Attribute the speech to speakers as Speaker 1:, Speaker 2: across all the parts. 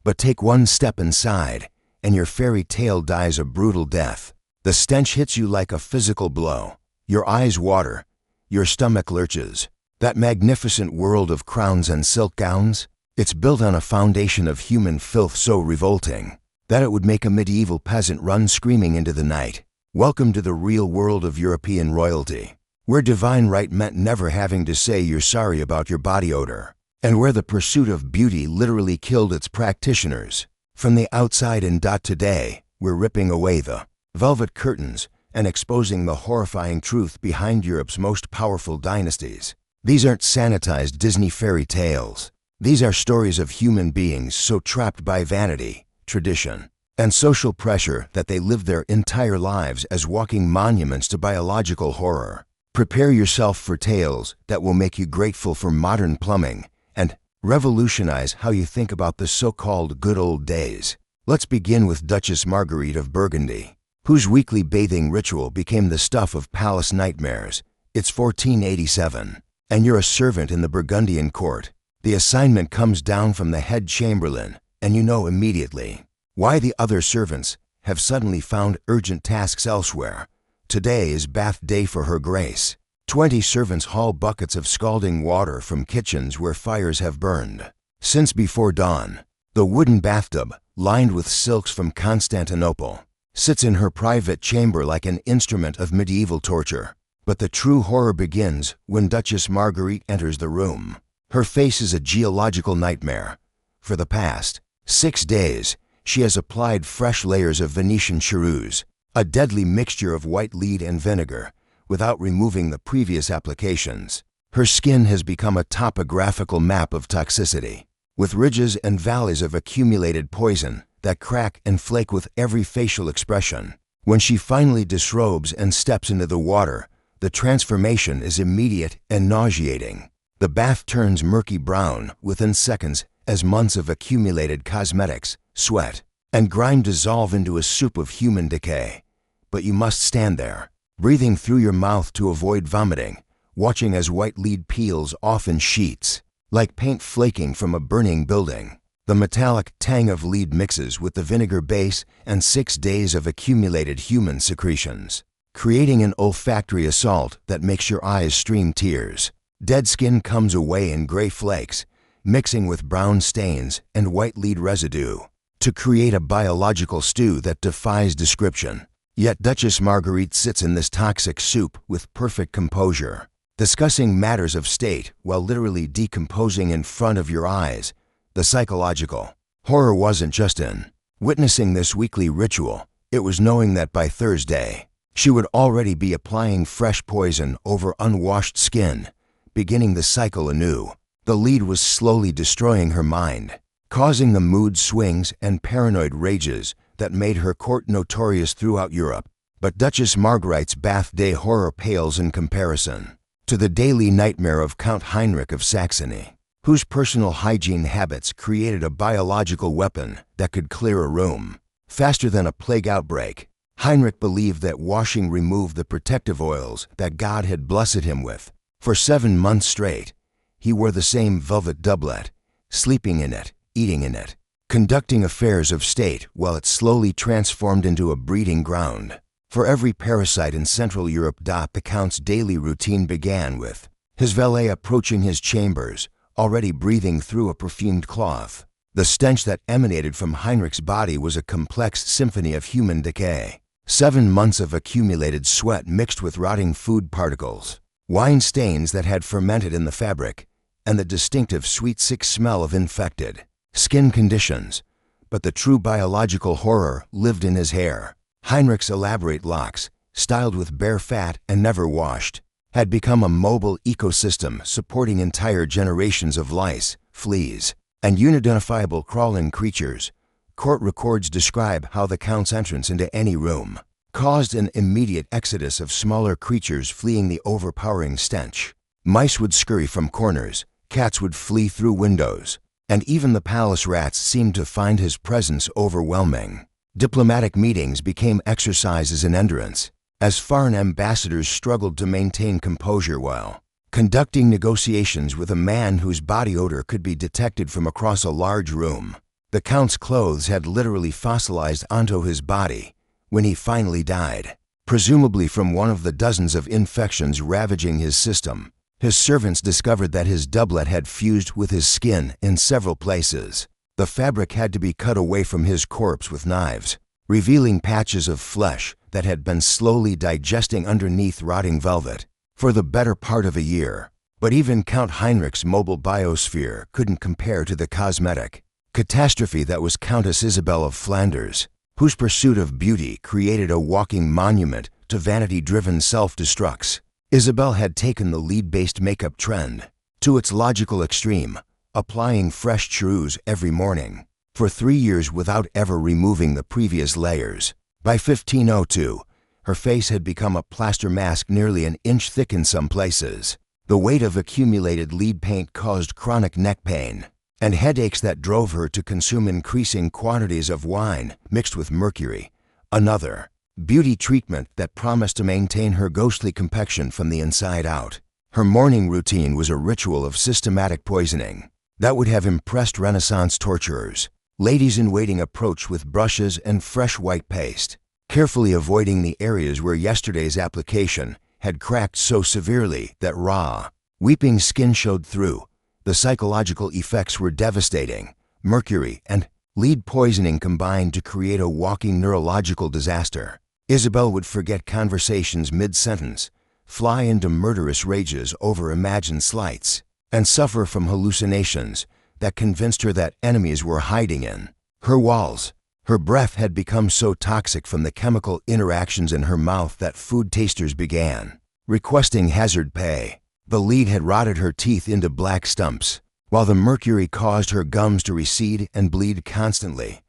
Speaker 1: But take one step inside, and your fairy tale dies a brutal death. The stench hits you like a physical blow. Your eyes water. Your stomach lurches. That magnificent world of crowns and silk gowns? It's built on a foundation of human filth so revolting that it would make a medieval peasant run screaming into the night. Welcome to the real world of European royalty, where divine right meant never having to say you're sorry about your body odor, and where the pursuit of beauty literally killed its practitioners. From the outside and today, we're ripping away the velvet curtains and exposing the horrifying truth behind Europe's most powerful dynasties. These aren't sanitized Disney fairy tales. These are stories of human beings so trapped by vanity, tradition, and social pressure that they live their entire lives as walking monuments to biological horror. Prepare yourself for tales that will make you grateful for modern plumbing and revolutionize how you think about the so-called good old days. Let's begin with Duchess Marguerite of Burgundy, whose weekly bathing ritual became the stuff of palace nightmares. It's 1487, and you're a servant in the Burgundian court. The assignment comes down from the head chamberlain, and you know immediately why the other servants have suddenly found urgent tasks elsewhere. Today is bath day for Her Grace. 20 servants haul buckets of scalding water from kitchens where fires have burned since before dawn. The wooden bathtub, lined with silks from Constantinople, sits in her private chamber like an instrument of medieval torture. But the true horror begins when Duchess Marguerite enters the room. Her face is a geological nightmare. For the past 6 days, she has applied fresh layers of Venetian cherouse, a deadly mixture of white lead and vinegar, without removing the previous applications. Her skin has become a topographical map of toxicity, with ridges and valleys of accumulated poison that crack and flake with every facial expression. When she finally disrobes and steps into the water, the transformation is immediate and nauseating. The bath turns murky brown within seconds as months of accumulated cosmetics, sweat, and grime dissolve into a soup of human decay. But you must stand there, breathing through your mouth to avoid vomiting, watching as white lead peels off in sheets, like paint flaking from a burning building. The metallic tang of lead mixes with the vinegar base and 6 days of accumulated human secretions, creating an olfactory assault that makes your eyes stream tears. Dead skin comes away in gray flakes, mixing with brown stains and white lead residue, to create a biological stew that defies description. Yet Duchess Marguerite sits in this toxic soup with perfect composure, discussing matters of state while literally decomposing in front of your eyes. The psychological horror wasn't just in witnessing this weekly ritual, it was knowing that by Thursday, she would already be applying fresh poison over unwashed skin, beginning the cycle anew. The lead was slowly destroying her mind, causing the mood swings and paranoid rages that made her court notorious throughout Europe. But Duchess Marguerite's bath day horror pales in comparison to the daily nightmare of Count Heinrich of Saxony, whose personal hygiene habits created a biological weapon that could clear a room faster than a plague outbreak. Heinrich believed that washing removed the protective oils that God had blessed him with. For 7 months straight, he wore the same velvet doublet, sleeping in it, eating in it, conducting affairs of state while it slowly transformed into a breeding ground for every parasite in Central Europe. The Count's daily routine began with his valet approaching his chambers, already breathing through a perfumed cloth. The stench that emanated from Heinrich's body was a complex symphony of human decay. 7 months of accumulated sweat mixed with rotting food particles, wine stains that had fermented in the fabric, and the distinctive sweet sick smell of infected skin conditions. But the true biological horror lived in his hair. Heinrich's elaborate locks, styled with bare fat and never washed, had become a mobile ecosystem supporting entire generations of lice, fleas, and unidentifiable crawling creatures. Court records describe how the Count's entrance into any room caused an immediate exodus of smaller creatures fleeing the overpowering stench. Mice would scurry from corners, cats would flee through windows, and even the palace rats seemed to find his presence overwhelming. Diplomatic meetings became exercises in endurance, as foreign ambassadors struggled to maintain composure while conducting negotiations with a man whose body odor could be detected from across a large room. The Count's clothes had literally fossilized onto his body when he finally died, presumably from one of the dozens of infections ravaging his system. His servants discovered that his doublet had fused with his skin in several places. The fabric had to be cut away from his corpse with knives, revealing patches of flesh that had been slowly digesting underneath rotting velvet for the better part of a year. But even Count Heinrich's mobile biosphere couldn't compare to the cosmetic catastrophe that was Countess Isabel of Flanders, whose pursuit of beauty created a walking monument to vanity-driven self-destructs. Isabel had taken the lead-based makeup trend to its logical extreme, applying fresh cherues every morning for 3 years without ever removing the previous layers. By 1502, her face had become a plaster mask nearly an inch thick in some places. The weight of accumulated lead paint caused chronic neck pain and headaches that drove her to consume increasing quantities of wine mixed with mercury, another beauty treatment that promised to maintain her ghostly complexion from the inside out. Her morning routine was a ritual of systematic poisoning that would have impressed Renaissance torturers. Ladies-in-waiting approached with brushes and fresh white paste, carefully avoiding the areas where yesterday's application had cracked so severely that raw, weeping skin showed through. The psychological effects were devastating. Mercury and lead poisoning combined to create a walking neurological disaster. Isabel would forget conversations mid-sentence, fly into murderous rages over imagined slights, and suffer from hallucinations that convinced her that enemies were hiding in her walls. Her breath had become so toxic from the chemical interactions in her mouth that food tasters began requesting hazard pay. The lead had rotted her teeth into black stumps, while the mercury caused her gums to recede and bleed constantly.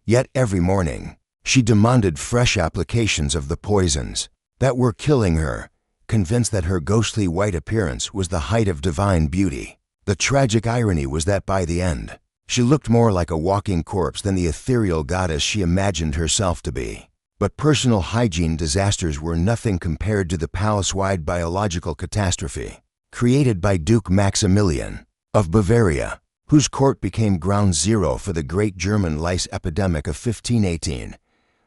Speaker 1: Yet every morning, she demanded fresh applications of the poisons that were killing her, convinced that her ghostly white appearance was the height of divine beauty. The tragic irony was that by the end, she looked more like a walking corpse than the ethereal goddess she imagined herself to be. But personal hygiene disasters were nothing compared to the palace-wide biological catastrophe created by Duke Maximilian of Bavaria, whose court became ground zero for the great German lice epidemic of 1518.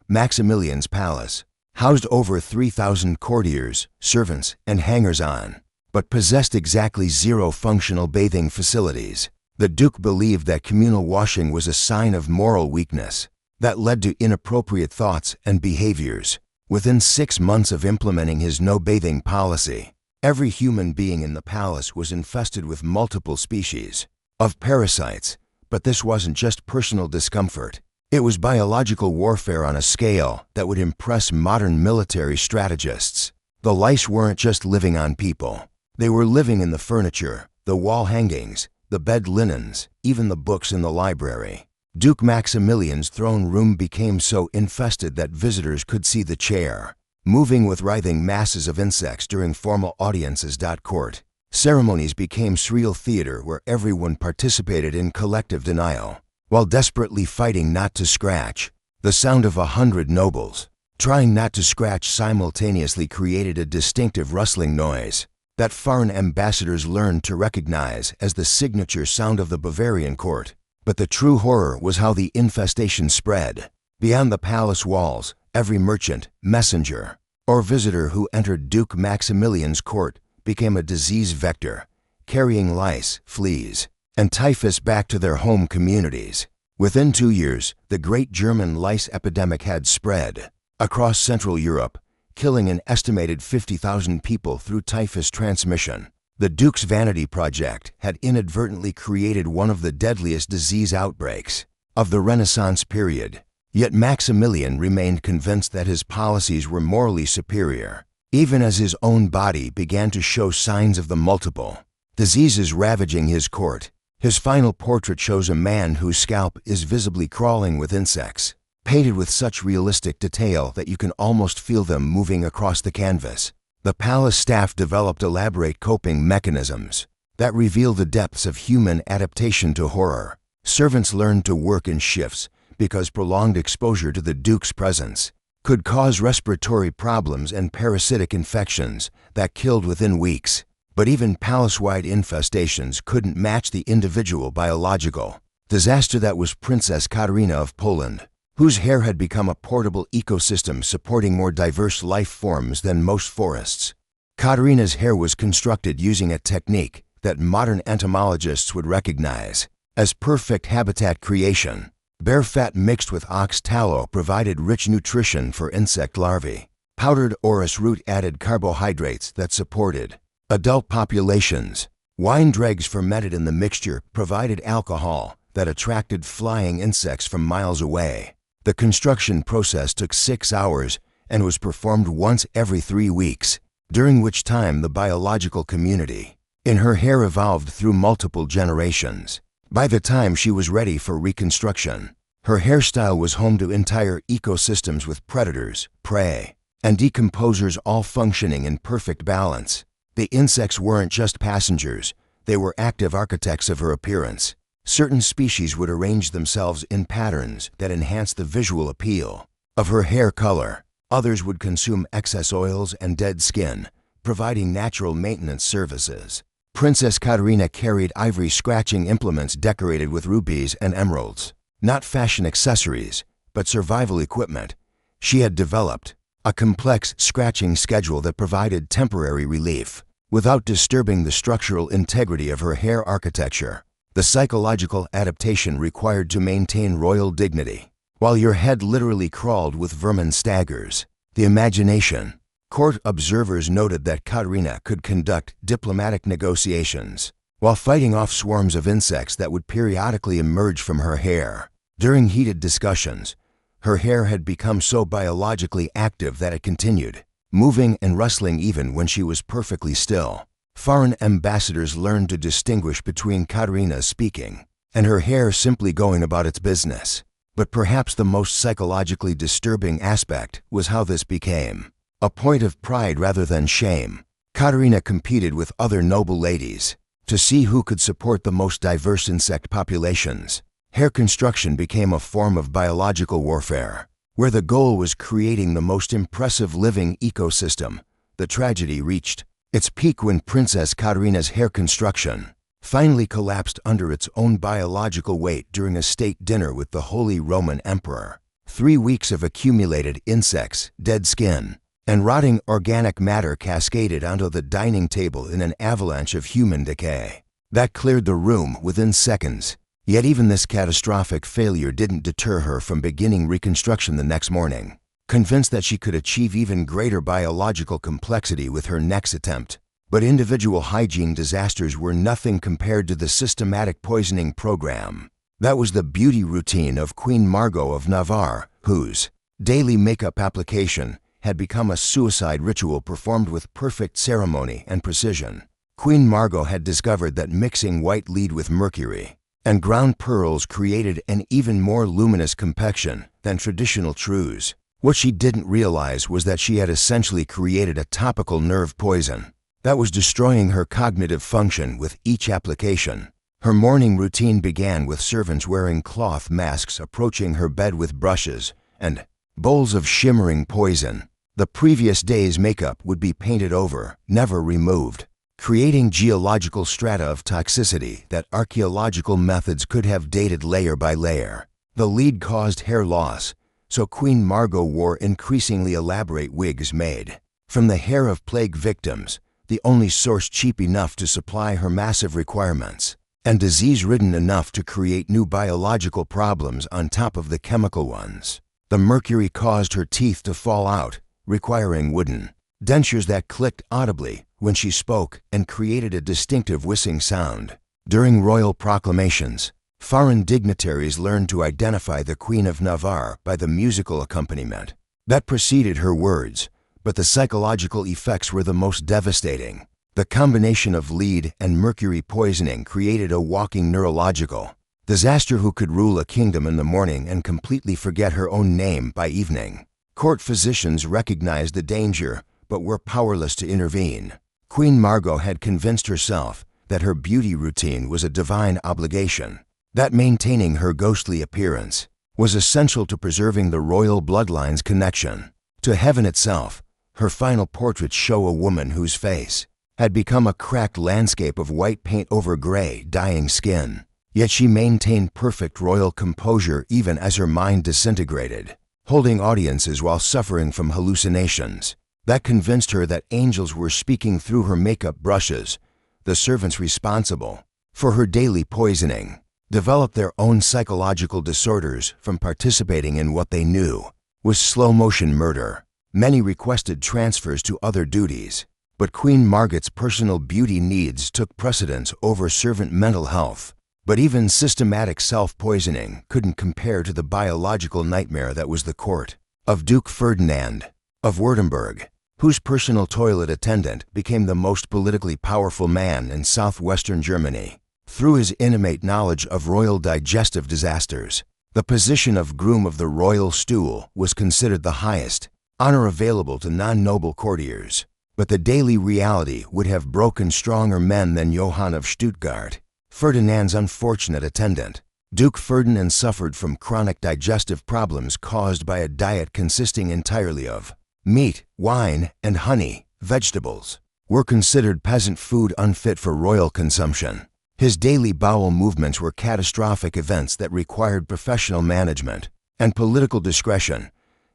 Speaker 1: Maximilian's palace housed over 3,000 courtiers, servants, and hangers-on, but possessed exactly zero functional bathing facilities. The Duke believed that communal washing was a sign of moral weakness that led to inappropriate thoughts and behaviors. Within 6 months of implementing his no-bathing policy, every human being in the palace was infested with multiple species of parasites. But this wasn't just personal discomfort. It was biological warfare on a scale that would impress modern military strategists. The lice weren't just living on people. They were living in the furniture, the wall hangings, the bed linens, even the books in the library. Duke Maximilian's throne room became so infested that visitors could see the chair moving with writhing masses of insects during formal audiences. Court ceremonies became surreal theater where everyone participated in collective denial, while desperately fighting not to scratch. The sound of 100 nobles trying not to scratch simultaneously created a distinctive rustling noise that foreign ambassadors learned to recognize as the signature sound of the Bavarian court. But the true horror was how the infestation spread. Beyond the palace walls, every merchant, messenger, or visitor who entered Duke Maximilian's court became a disease vector, carrying lice, fleas, and typhus back to their home communities. Within 2 years, the great German lice epidemic had spread across Central Europe, killing an estimated 50,000 people through typhus transmission. The Duke's Vanity Project had inadvertently created one of the deadliest disease outbreaks of the Renaissance period. Yet Maximilian remained convinced that his policies were morally superior, even as his own body began to show signs of the multiple diseases ravaging his court. His final portrait shows a man whose scalp is visibly crawling with insects, painted with such realistic detail that you can almost feel them moving across the canvas. The palace staff developed elaborate coping mechanisms that reveal the depths of human adaptation to horror. Servants learned to work in shifts because prolonged exposure to the Duke's presence could cause respiratory problems and parasitic infections that killed within weeks. But even palace-wide infestations couldn't match the individual biological Disaster that was Princess Katarina of Poland, whose hair had become a portable ecosystem supporting more diverse life forms than most forests. Katarina's hair was constructed using a technique that modern entomologists would recognize as perfect habitat creation. Bear fat mixed with ox tallow provided rich nutrition for insect larvae. Powdered orris root added carbohydrates that supported adult populations. Wine dregs fermented in the mixture provided alcohol that attracted flying insects from miles away. The construction process took 6 hours and was performed once every 3 weeks, during which time the biological community in her hair evolved through multiple generations. By the time she was ready for reconstruction, her hairstyle was home to entire ecosystems with predators, prey, and decomposers all functioning in perfect balance. The insects weren't just passengers, they were active architects of her appearance. Certain species would arrange themselves in patterns that enhanced the visual appeal of her hair color. Others would consume excess oils and dead skin, providing natural maintenance services. Princess Katarina carried ivory scratching implements decorated with rubies and emeralds. Not fashion accessories, but survival equipment. She had developed a complex scratching schedule that provided temporary relief without disturbing the structural integrity of her hair architecture. The psychological adaptation required to maintain royal dignity, while your head literally crawled with vermin staggers. The imagination. Court observers noted that Katarina could conduct diplomatic negotiations while fighting off swarms of insects that would periodically emerge from her hair. During heated discussions, her hair had become so biologically active that it continued, moving and rustling even when she was perfectly still. Foreign ambassadors learned to distinguish between Katarina speaking and her hair simply going about its business. But perhaps the most psychologically disturbing aspect was how this became a point of pride rather than shame. Katarina competed with other noble ladies to see who could support the most diverse insect populations. Hair construction became a form of biological warfare, where the goal was creating the most impressive living ecosystem. The tragedy reached its peak when Princess Katarina's hair construction finally collapsed under its own biological weight during a state dinner with the Holy Roman Emperor. 3 weeks of accumulated insects, dead skin, and rotting organic matter cascaded onto the dining table in an avalanche of human decay that cleared the room within seconds. Yet even this catastrophic failure didn't deter her from beginning reconstruction the next morning, convinced that she could achieve even greater biological complexity with her next attempt. But individual hygiene disasters were nothing compared to the systematic poisoning program. That was the beauty routine of Queen Margot of Navarre, whose daily makeup application had become a suicide ritual performed with perfect ceremony and precision. Queen Margot had discovered that mixing white lead with mercury and ground pearls created an even more luminous complexion than traditional trews. What she didn't realize was that she had essentially created a topical nerve poison that was destroying her cognitive function with each application. Her morning routine began with servants wearing cloth masks approaching her bed with brushes and bowls of shimmering poison. The previous day's makeup would be painted over, never removed, creating geological strata of toxicity that archaeological methods could have dated layer by layer. The lead caused hair loss, so Queen Margot wore increasingly elaborate wigs made from the hair of plague victims, the only source cheap enough to supply her massive requirements, and disease-ridden enough to create new biological problems on top of the chemical ones. The mercury caused her teeth to fall out, requiring wooden dentures that clicked audibly when she spoke and created a distinctive whistling sound. During royal proclamations, foreign dignitaries learned to identify the Queen of Navarre by the musical accompaniment that preceded her words, but the psychological effects were the most devastating. The combination of lead and mercury poisoning created a walking neurological disaster who could rule a kingdom in the morning and completely forget her own name by evening. Court physicians recognized the danger, but were powerless to intervene. Queen Margot had convinced herself that her beauty routine was a divine obligation, that maintaining her ghostly appearance was essential to preserving the royal bloodline's connection to heaven itself. Her final portraits show a woman whose face had become a cracked landscape of white paint over gray, dying skin. Yet she maintained perfect royal composure even as her mind disintegrated, holding audiences while suffering from hallucinations that convinced her that angels were speaking through her makeup brushes. The servants responsible for her daily poisoning developed their own psychological disorders from participating in what they knew was slow-motion murder. Many requested transfers to other duties, but Queen Margaret's personal beauty needs took precedence over servant mental health. But even systematic self-poisoning couldn't compare to the biological nightmare that was the court of Duke Ferdinand of Württemberg, whose personal toilet attendant became the most politically powerful man in southwestern Germany. Through his intimate knowledge of royal digestive disasters, the position of groom of the royal stool was considered the highest honor available to non-noble courtiers. But the daily reality would have broken stronger men than Johann of Stuttgart, Ferdinand's unfortunate attendant. Duke Ferdinand suffered from chronic digestive problems caused by a diet consisting entirely of meat, wine, and honey. Vegetables were considered peasant food unfit for royal consumption. His daily bowel movements were catastrophic events that required professional management and political discretion.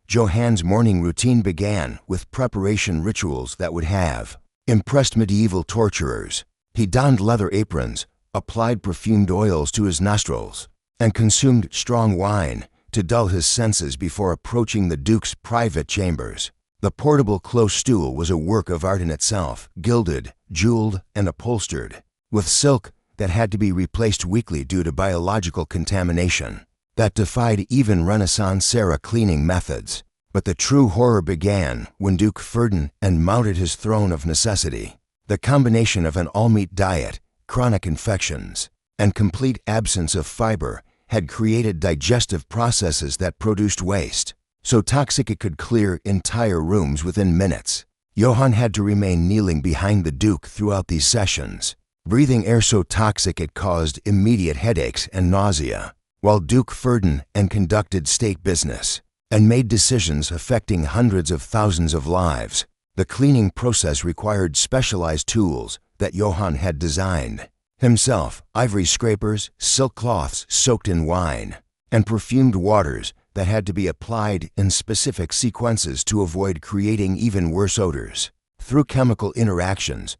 Speaker 1: Johann's morning routine began with preparation rituals that would have impressed medieval torturers. He donned leather aprons, applied perfumed oils to his nostrils, and consumed strong wine to dull his senses before approaching the Duke's private chambers. The portable close stool was a work of art in itself, gilded, jeweled, and upholstered with silk that had to be replaced weekly due to biological contamination that defied even Renaissance-era cleaning methods. But the true horror began when Duke Ferdinand mounted his throne of necessity. The combination of an all-meat diet, chronic infections, and complete absence of fiber had created digestive processes that produced waste, so toxic it could clear entire rooms within minutes. Johann had to remain kneeling behind the Duke throughout these sessions, breathing air so toxic it caused immediate headaches and nausea, while Duke Ferdinand conducted state business and made decisions affecting hundreds of thousands of lives. The cleaning process required specialized tools that Johann had designed himself: ivory scrapers, silk cloths soaked in wine, and perfumed waters that had to be applied in specific sequences to avoid creating even worse odors through chemical interactions.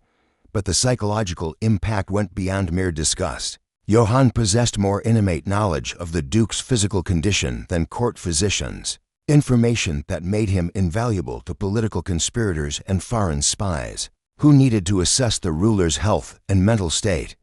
Speaker 1: But the psychological impact went beyond mere disgust. Johann possessed more intimate knowledge of the Duke's physical condition than court physicians, information that made him invaluable to political conspirators and foreign spies who needed to assess the ruler's health and mental state.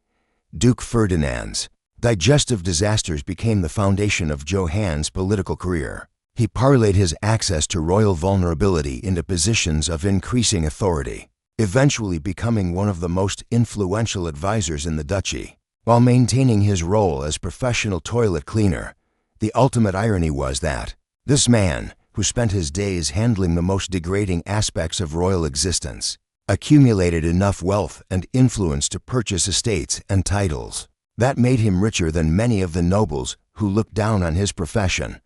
Speaker 1: Duke Ferdinand's digestive disasters became the foundation of Johann's political career. He parlayed his access to royal vulnerability into positions of increasing authority, eventually becoming one of the most influential advisors in the duchy, while maintaining his role as professional toilet cleaner. The ultimate irony was that this man, who spent his days handling the most degrading aspects of royal existence, accumulated enough wealth and influence to purchase estates and titles that made him richer than many of the nobles who looked down on his profession.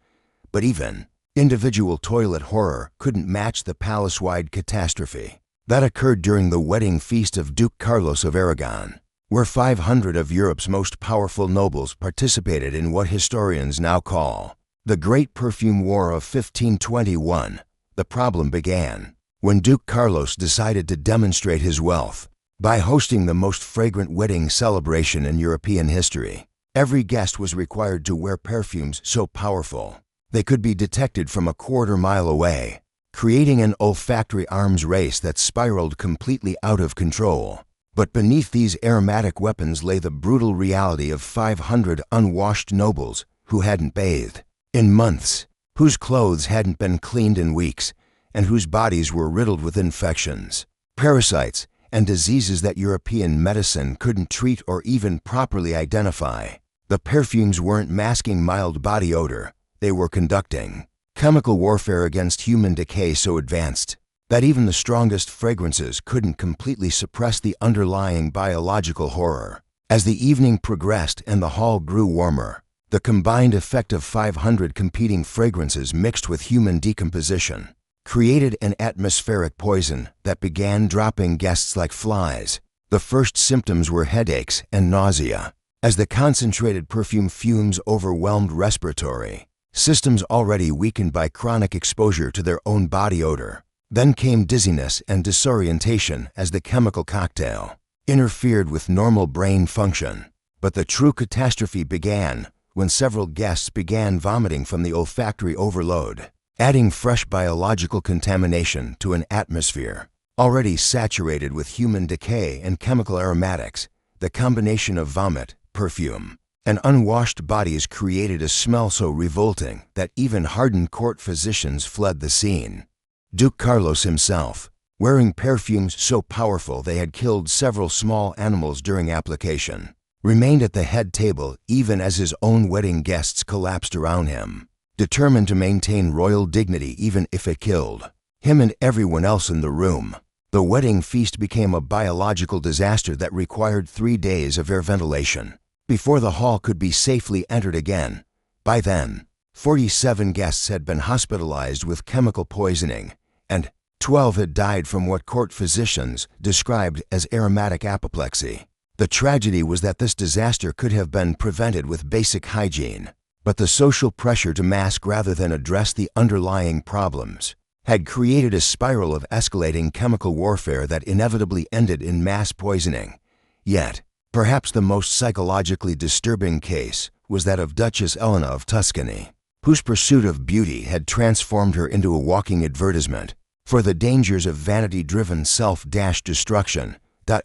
Speaker 1: But even individual toilet horror couldn't match the palace-wide catastrophe that occurred during the wedding feast of Duke Carlos of Aragon, where 500 of Europe's most powerful nobles participated in what historians now call the Great Perfume War of 1521. The problem began when Duke Carlos decided to demonstrate his wealth by hosting the most fragrant wedding celebration in European history. Every guest was required to wear perfumes so powerful they could be detected from a quarter-mile away, creating an olfactory arms race that spiraled completely out of control. But beneath these aromatic weapons lay the brutal reality of 500 unwashed nobles who hadn't bathed in months, whose clothes hadn't been cleaned in weeks, and whose bodies were riddled with infections, parasites, and diseases that European medicine couldn't treat or even properly identify. The perfumes weren't masking mild body odor, they were conducting chemical warfare against human decay so advanced that even the strongest fragrances couldn't completely suppress the underlying biological horror. As the evening progressed and the hall grew warmer, the combined effect of 500 competing fragrances mixed with human decomposition created an atmospheric poison that began dropping guests like flies. The first symptoms were headaches and nausea, as the concentrated perfume fumes overwhelmed respiratory systems already weakened by chronic exposure to their own body odor. Then came dizziness and disorientation as the chemical cocktail interfered with normal brain function. But the true catastrophe began when several guests began vomiting from the olfactory overload, adding fresh biological contamination to an atmosphere already saturated with human decay and chemical aromatics. The combination of vomit, perfume, and unwashed bodies created a smell so revolting that even hardened court physicians fled the scene. Duke Carlos himself, wearing perfumes so powerful they had killed several small animals during application, remained at the head table even as his own wedding guests collapsed around him, determined to maintain royal dignity even if it killed him and everyone else in the room. The wedding feast became a biological disaster that required 3 days of air ventilation before the hall could be safely entered again. By then, 47 guests had been hospitalized with chemical poisoning, and 12 had died from what court physicians described as aromatic apoplexy. The tragedy was that this disaster could have been prevented with basic hygiene, but the social pressure to mask rather than address the underlying problems had created a spiral of escalating chemical warfare that inevitably ended in mass poisoning. Yet, perhaps the most psychologically disturbing case was that of Duchess Elena of Tuscany, whose pursuit of beauty had transformed her into a walking advertisement for the dangers of vanity-driven self-destruction.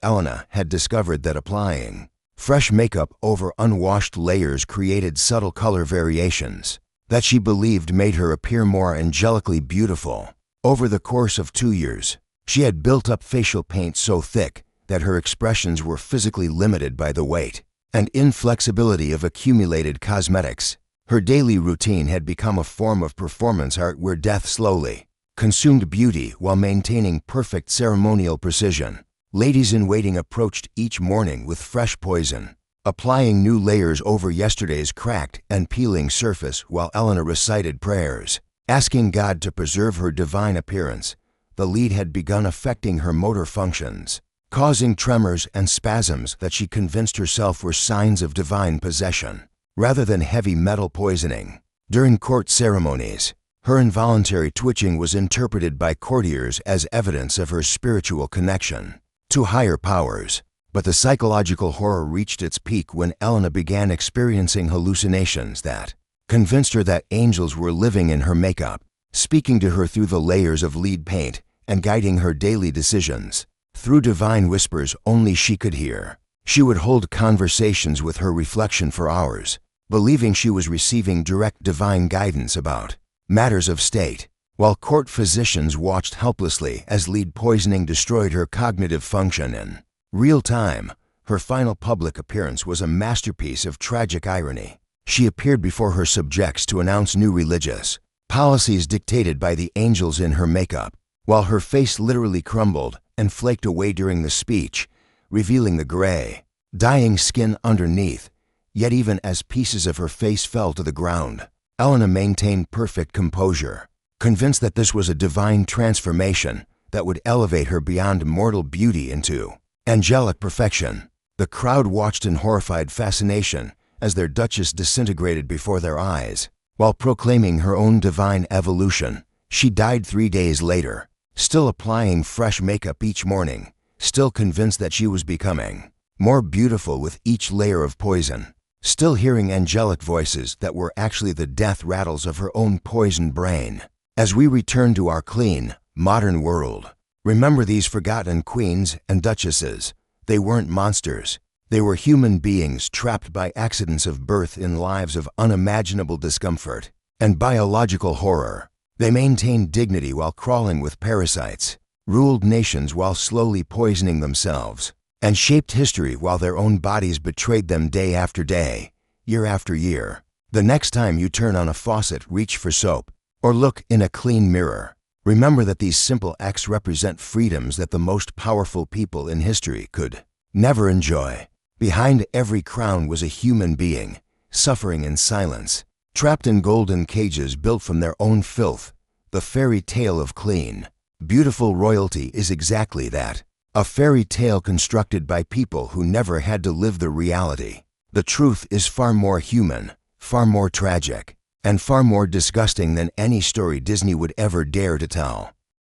Speaker 1: Elena had discovered that applying fresh makeup over unwashed layers created subtle color variations that she believed made her appear more angelically beautiful. Over the course of 2 years, she had built up facial paint so thick that her expressions were physically limited by the weight and inflexibility of accumulated cosmetics. Her daily routine had become a form of performance art where death slowly consumed beauty while maintaining perfect ceremonial precision. Ladies-in-waiting approached each morning with fresh poison, applying new layers over yesterday's cracked and peeling surface while Elena recited prayers, asking God to preserve her divine appearance. The lead had begun affecting her motor functions, causing tremors and spasms that she convinced herself were signs of divine possession, rather than heavy metal poisoning. During court ceremonies, her involuntary twitching was interpreted by courtiers as evidence of her spiritual connection to higher powers. But the psychological horror reached its peak when Elena began experiencing hallucinations that convinced her that angels were living in her makeup, speaking to her through the layers of lead paint and guiding her daily decisions. Through divine whispers only she could hear, she would hold conversations with her reflection for hours, believing she was receiving direct divine guidance about matters of state, while court physicians watched helplessly as lead poisoning destroyed her cognitive function in real time. Her final public appearance was a masterpiece of tragic irony. She appeared before her subjects to announce new religious policies dictated by the angels in her makeup, while her face literally crumbled and flaked away during the speech, revealing the gray, dying skin underneath. Yet even as pieces of her face fell to the ground, Elena maintained perfect composure, convinced that this was a divine transformation that would elevate her beyond mortal beauty into angelic perfection. The crowd watched in horrified fascination as their duchess disintegrated before their eyes. While proclaiming her own divine evolution, she died 3 days later, still applying fresh makeup each morning, still convinced that she was becoming more beautiful with each layer of poison, still hearing angelic voices that were actually the death rattles of her own poisoned brain. As we return to our clean, modern world, remember these forgotten queens and duchesses. They weren't monsters. They were human beings trapped by accidents of birth in lives of unimaginable discomfort and biological horror. They maintained dignity while crawling with parasites, ruled nations while slowly poisoning themselves, and shaped history while their own bodies betrayed them day after day, year after year. The next time you turn on a faucet, reach for soap, or look in a clean mirror, remember that these simple acts represent freedoms that the most powerful people in history could never enjoy. Behind every crown was a human being, suffering in silence, trapped in golden cages built from their own filth. The fairy tale of clean, beautiful royalty is exactly that, a fairy tale constructed by people who never had to live the reality. The truth is far more human, far more tragic, and far more disgusting than any story Disney would ever dare to tell.